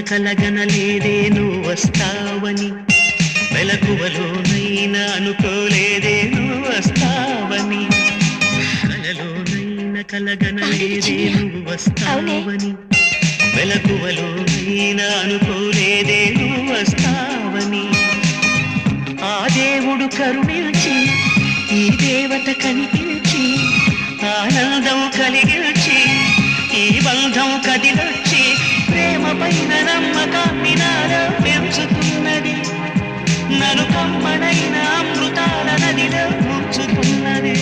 కలగనలేదే నువ్వు వస్తావని, మెలకువలోనైనా అనుకోలేదే నువ్వు వస్తావని, కలలోనైనా కలగనలేదే నువ్వు వస్తావని, మెలకువలోనైనా అనుకోలేదే నువ్వు వస్తావని. ఆ దేవుడు కరుణించి ఈ దేవత కనిపించి ఆనందం కలిగించి ఈ బంధం కదిలొచ్చి ప్రేమ పైన నమ్మకాన్ని నాలో పెంచుతున్నది, నన్ను కమ్మనైన అమృతాల నదిలో ముంచుతున్నది.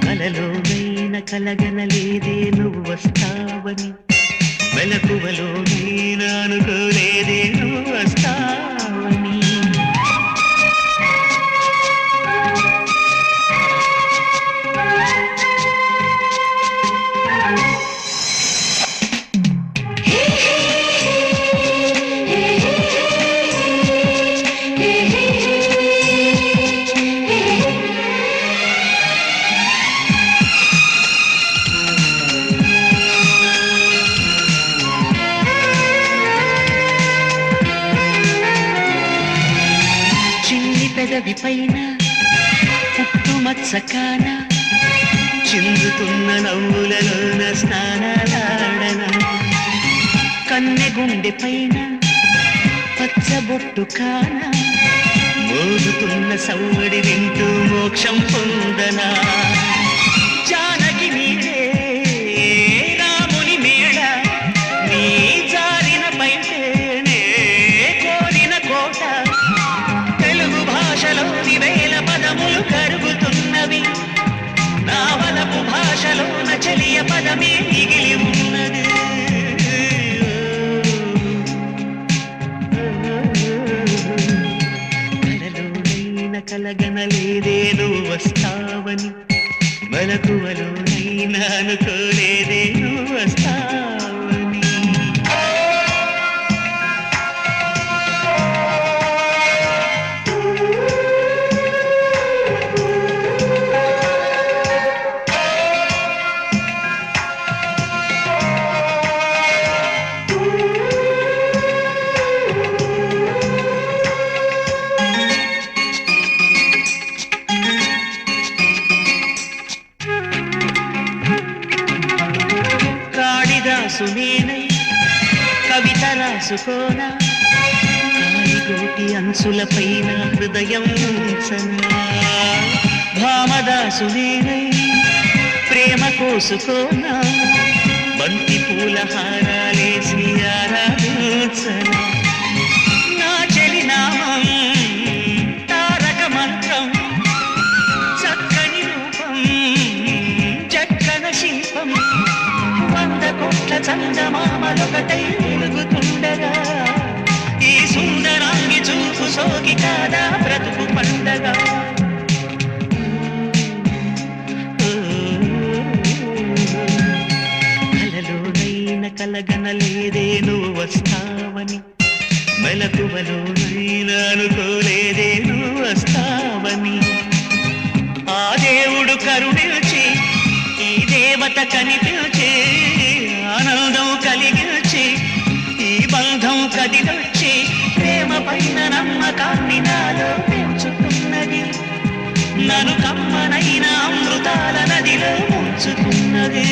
కలలోనైనా కలగనలేదే నువ్వు వస్తావని, మెలకువలోనైనా అనుకోలేదే నువ్వు వస్తావని. పెదవి పైన పుట్టుమచ్చకాన చిందుతున్న నవ్వులలోన స్నానాలాడన, కన్నె గుండె పైన పచ్చబొట్టు కాన మోగుతున్న సవ్వడి వింటూ మోక్షం పొందనా. జానకి నీడే రాముని మేడ నీ జారిన పైనే కోరిన కోట, తెలుగు భాషలోని వేల పదములు కరుగుతున్నవి, నా వలపు భాషలోన చెలియ పదమే మిగిలి ఉన్నది. కలలోనైనా కలగనలేదే నువ్వు వస్తావని, మెలకువలోనైనా అనుకోలేదే నువ్వు వస్తావని. నేనై కవిత రాసుకోనా, కాలిగోటి అంచుల పైన హృదయం ఉంచనా. భామదాసు నేనై ప్రేమ కోసుకోనా, బంతి పూల హారాలేసి ఆరాధించనా. నా చెలి నామం తారక మంత్రం, చక్కని రూపం చక్కన శిల్పం, 100 కోట్ల చందమామలొకటై వెలుగుతుండగా ఈ సుందరాంగి చూపు సోకి కాదా బ్రతుకు పండగ. కలలోనైనా కలగనలేదే నువ్వు వస్తావని, మెలకువలోనైనా అనుకోలేదే నువ్వు వస్తావని. ఆ దేవుడు కరుణించి ఈ దేవత కనిపించి ఆనందం కలిగించి ఈ బంధం కదిలొచ్చి ప్రేమ పైన నమ్మకాన్ని నాలో పెంచుతున్నది, నన్ను కమ్మనైన అమృతాల నదిలో ముంచుతున్నది.